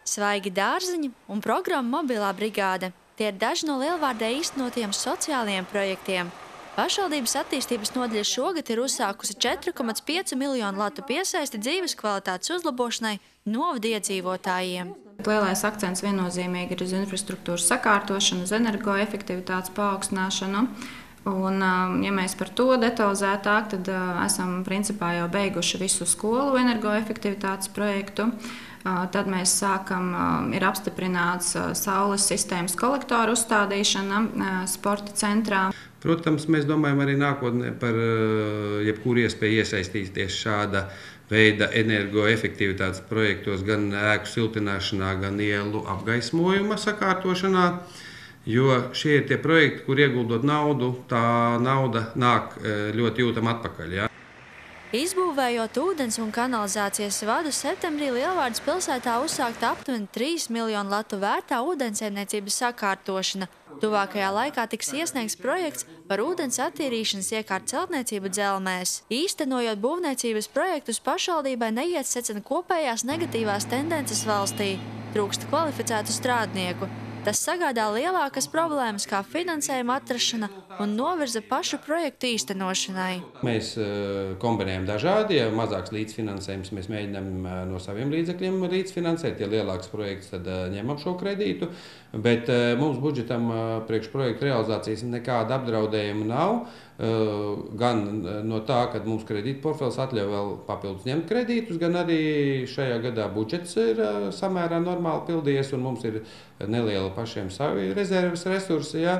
Svaigi dārziņi un programma Mobilā brigāde. Tie ir daži no Lielvārdē īstenotiem sociālajiem projektiem. Pašvaldības attīstības nodaļa šogad ir uzsākusi 4,5 miljonu latu piesaisti dzīves kvalitātes uzlabošanai novada iedzīvotājiem. Lielais akcents viennozīmīgi ir uz infrastruktūras sakārtošanu, uz energoefektivitātes paaugstināšanu. Un, ja mēs par to detalizētāk, tad esam principā jau beiguši visu skolu energoefektivitātes projektu. Tad mēs sākam, ir apstiprināts saules sistēmas kolektoru uzstādīšana sporta centrā. Protams, mēs domājam arī nākotnē par jebkuru iespēju iesaistīties šāda veida energoefektivitātes projektos, gan ēku siltināšanā, gan ielu apgaismojuma sakārtošanā. Jo šie ir tie projekti, kur ieguldot naudu, tā nauda nāk ļoti jūtam atpakaļ. Ja? Izbūvējot ūdens un kanalizācijas vadu, septembrī Lielvārdes pilsētā uzsākta aptuveni 3 miljonu latu vērtā ūdensaimniecības sakārtošana. Tuvākajā laikā tiks iesniegts projekts par ūdens attīrīšanas iekārtu celtniecību Dzelmēs. Īstenojot būvniecības projektus, pašvaldībai neiet secina kopējās negatīvās tendences valstī. Trūkst kvalificētu strādnieku. Tas sagādā lielākas problēmas kā finansējuma atrašana un novirza pašu projektu īstenošanai. Mēs kombinējam dažādi, ja mazāks līdzfinansējums mēs mēģinām no saviem līdzekļiem līdzfinansēt, ja lielāks projekts, tad ņemam šo kredītu, bet mums budžetam priekš projektu realizācijas nekāda apdraudējuma nav, gan no tā, ka mums kredīta portfels atļauj vēl papildus ņemt kredītus, gan arī šajā gadā budžets ir samērā normāli pildījies un mums ir neliela pašiem savi rezerves resursi. Ja.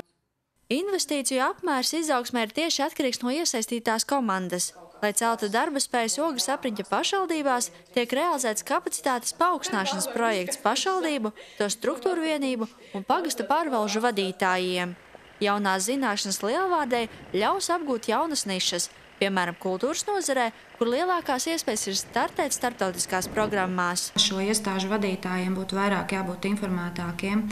Investīciju apmērs izaugsmē ir tieši atkarīgs no iesaistītās komandas. Lai celtu darba spējas Ogres apriņķa pašvaldībās, tiek realizēts kapacitātes paaugstināšanas projekts pašvaldību, to struktūru vienību un pagasta pārvalžu vadītājiem. Jaunās zināšanas Lielvārdei ļaus apgūt jaunas nišas, piemēram, kultūras nozarē, kur lielākās iespējas ir startēt starptautiskās programmās. Šo iestāžu vadītājiem būtu vairāk jābūt informētākiem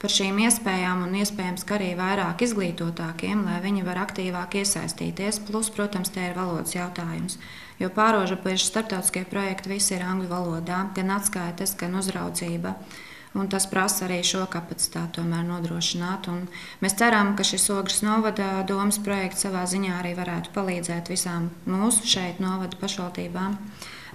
par šīm iespējām un iespējams, ka arī vairāk izglītotākiem, lai viņi var aktīvāk iesaistīties. Plus, protams, te ir valodas jautājums, jo pārrobežu starptautiskie projekti visi ir angļu valodā, gan atskaites, gan uzraudzība. Un tas prasa arī šo kapacitāti tomēr nodrošināt. Un mēs ceram, ka šis Ogres novada domas projekts savā ziņā arī varētu palīdzēt visām mūsu šeit novada pašvaldībām,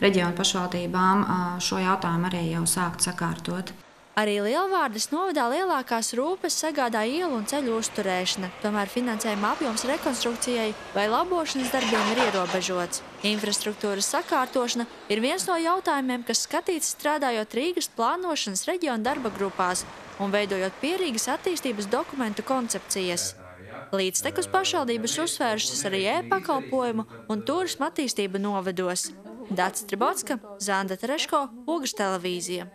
reģionu pašvaldībām šo jautājumu arī jau sākt sakārtot. Arī Lielvārdes novadā lielākās rūpes sagādā ielu un ceļu uzturēšana, tomēr finansējuma apjoms rekonstrukcijai vai labošanas darbiem ir ierobežots. Infrastruktūras sakārtošana ir viens no jautājumiem, kas skatīts strādājot Rīgas plānošanas reģiona darba grupās un veidojot pierīgas attīstības dokumentu koncepcijas. Līdztekus pašvaldības uzsvērušas arī e-pakalpojumu un turisma attīstību novados. Dācis Tribotska, Zanda Tereško, Ogres televīzija.